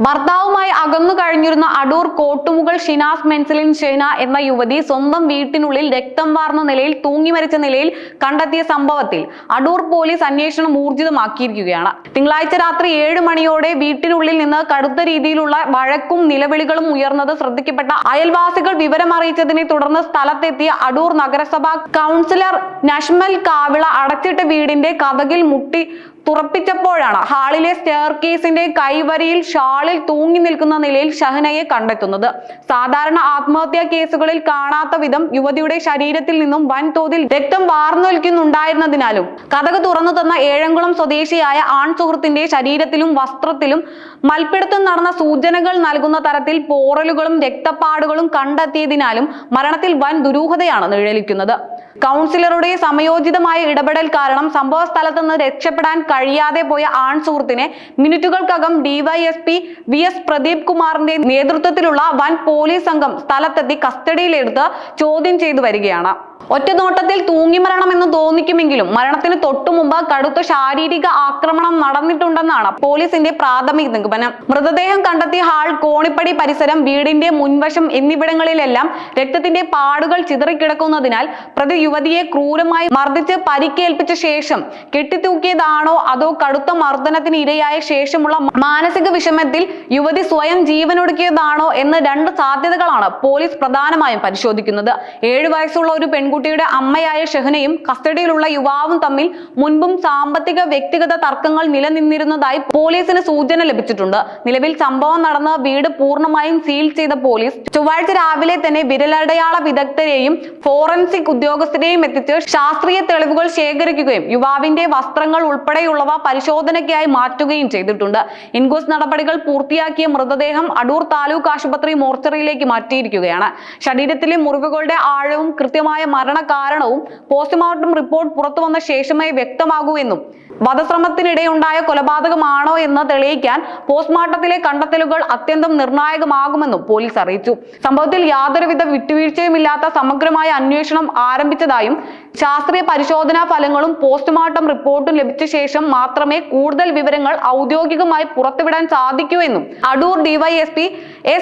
ഭർത്താവുമായി അകന്നു കഴിഞ്ഞിരുന്ന അടൂർ കോട്ടുമുകൾ ഷിനാസ് മെൻസിലിൻ ഷെഹ്ന എന്ന യുവതി സ്വന്തം വീട്ടിനുള്ളിൽ രക്തം വാർന്ന നിലയിൽ തൂങ്ങി മരിച്ച നിലയിൽ കണ്ടെത്തിയ സംഭവത്തിൽ അടൂർ പോലീസ് അന്വേഷണം ഊർജിതമാക്കിയിരിക്കുകയാണ്. തിങ്കളാഴ്ച രാത്രി 7 മണിയോടെ വീട്ടിനുള്ളിൽ നിന്ന് കടുത്ത രീതിയിലുള്ള വഴക്കും നിലവിളികളും ഉയർന്നത് ശ്രദ്ധിക്കപ്പെട്ട അയൽവാസികൾ വിവരമറിയിച്ചതിനെ തുടർന്ന് സ്ഥലത്തെത്തിയ അടൂർ നഗരസഭാ കൗൺസിലർ നഷ്മൽ കാവിള അടച്ചിട്ട വീടിന്റെ കതകിൽ മുട്ടി തുറപ്പിച്ചപ്പോഴാണ് ഹാളിലെ സ്റ്റെയർ കേസിന്റെ കൈവരിയിൽ ഷാളിൽ തൂങ്ങി നിൽക്കുന്ന നിലയിൽ ഷഹ്നയെ കണ്ടെത്തുന്നത്. സാധാരണ ആത്മഹത്യാ കേസുകളിൽ കാണാത്ത വിധം യുവതിയുടെ ശരീരത്തിൽ നിന്നും വൻതോതിൽ രക്തം വാർന്നൊലിക്കുന്നുണ്ടായിരുന്നതിനാലും കതക് തുറന്നു തന്ന ഏഴംകുളം സ്വദേശിയായ ആൺ സുഹൃത്തിന്റെ ശരീരത്തിലും വസ്ത്രത്തിലും മൽപ്പിടുത്തം നടന്ന സൂചനകൾ നൽകുന്ന തരത്തിൽ പോറലുകളും രക്തപ്പാടുകളും കണ്ടെത്തിയതിനാലും മരണത്തിൽ വൻ ദുരൂഹതയാണ് നിഴലിക്കുന്നത്. കൗൺസിലറുടെ സമയോചിതമായ ഇടപെടൽ കാരണം സംഭവ സ്ഥലത്ത് നിന്ന് രക്ഷപ്പെടാൻ കഴിയാതെ പോയ ആൺ സുഹൃത്തിനെ മിനിറ്റുകൾക്കകം ഡിവൈഎസ്പി VS പ്രദീപ് കുമാറിന്റെ നേതൃത്വത്തിലുള്ള വൻ പോലീസ് സംഘം സ്ഥലത്തെത്തി കസ്റ്റഡിയിലെടുത്ത് ചോദ്യം ചെയ്തു വരികയാണ്. ഒറ്റനോട്ടത്തിൽ തൂങ്ങിമരണമെന്ന് തോന്നിക്കുമെങ്കിലും മരണത്തിന് തൊട്ടുമുമ്പ് കടുത്ത ശാരീരിക ആക്രമണം നടന്നിട്ടുണ്ടെന്നാണ് പോലീസിന്റെ പ്രാഥമിക നിഗമനം. മൃതദേഹം കണ്ടെത്തിയ ഹാൾ, കോണിപ്പടി പരിസരം, വീടിന്റെ മുൻവശം എന്നിവിടങ്ങളിലെല്ലാം രക്തത്തിന്റെ പാടുകൾ ചിതറിക്കിടക്കുന്നതിനാൽ പ്രതി യുവതിയെ ക്രൂരമായി മർദ്ദിച്ച് പരിക്കേൽപ്പിച്ച ശേഷം കെട്ടിത്തൂക്കിയതാണോ അതോ കടുത്ത മർദ്ദനത്തിന് ഇരയായ ശേഷമുള്ള മാനസിക വിഷമത്തിൽ യുവതി സ്വയം ജീവനൊടുക്കിയതാണോ എന്ന് 2 സാധ്യതകളാണ് പോലീസ് പ്രധാനമായും പരിശോധിക്കുന്നത്. 7 വയസ്സുള്ള ഒരു പെൺകുട്ടിയുടെ അമ്മയായ ഷെഹ്നയും കസ്റ്റഡിയിലുള്ള യുവാവും തമ്മിൽ മുൻപും സാമ്പത്തിക വ്യക്തിഗത തർക്കങ്ങൾ നിലനിന്നിരുന്നതായി പോലീസിന് സൂചന ലഭിച്ചിട്ടുണ്ട്. നിലവിൽ സംഭവം നടന്ന വീട് പൂർണ്ണമായും സീൽ ചെയ്ത പോലീസ് ചൊവ്വാഴ്ച രാവിലെ തന്നെ വിരലടയാള വിദഗ്ധരെയും ഫോറൻസിക് ഉദ്യോഗസ്ഥരെയും എത്തിച്ച് ശാസ്ത്രീയ തെളിവുകൾ ശേഖരിക്കുകയും യുവാവിന്റെ വസ്ത്രങ്ങൾ ഉൾപ്പെടെയുള്ളവ പരിശോധനയ്ക്കായി മാറ്റുകയും ചെയ്തിട്ടുണ്ട്. ഇൻക്വസ്റ്റ് നടപടികൾ പൂർത്തിയാക്കിയ മൃതദേഹം അടൂർ താലൂക്ക് ആശുപത്രി മോർച്ചറിയിലേക്ക് മാറ്റിയിരിക്കുകയാണ്. ശരീരത്തിലെ മുറിവുകളുടെ ആഴവും കൃത്യമായ മരണകാരണവും പോസ്റ്റ്മോർട്ടം റിപ്പോർട്ട് പുറത്തു വന്ന ശേഷമേ വ്യക്തമാകൂ എന്നും വധശ്രമത്തിനിടെയുണ്ടായ കൊലപാതകമാണോ എന്ന് തെളിയിക്കാൻ പോസ്റ്റ്മോർട്ടത്തിലെ കണ്ടെത്തലുകൾ അത്യന്തം നിർണായകമാകുമെന്നും പോലീസ് അറിയിച്ചു. സംഭവത്തിൽ യാതൊരുവിധ വിട്ടുവീഴ്ചയുമില്ലാത്ത സമഗ്രമായ അന്വേഷണം ആരംഭിച്ചതായും ശാസ്ത്രീയ പരിശോധനാ ഫലങ്ങളും പോസ്റ്റ്മോർട്ടം റിപ്പോർട്ടും ലഭിച്ച ശേഷം മാത്രമേ കൂടുതൽ വിവരങ്ങൾ ഔദ്യോഗികമായി പുറത്തുവിടാൻ സാധിക്കൂ എന്നും അടൂർ ഡിവൈഎസ്പി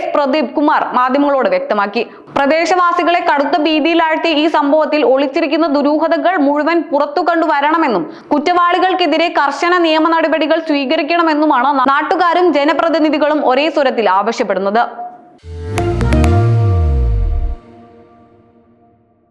S പ്രദീപ് കുമാർ മാധ്യമങ്ങളോട് വ്യക്തമാക്കി. പ്രദേശവാസികളെ കടുത്ത ഭീതിയിലാഴ്ത്തിയ ഈ സംഭവത്തിൽ ഒളിച്ചിരിക്കുന്ന ദുരൂഹതകൾ മുഴുവൻ പുറത്തു കണ്ടുവരണമെന്നും കുറ്റവാളികൾക്കെതിരെ കർശന നിയമ നടപടികൾ സ്വീകരിക്കണമെന്നുമാണ് നാട്ടുകാരും ജനപ്രതിനിധികളും ഒരേ സ്വരത്തിൽ ആവശ്യപ്പെടുന്നത്.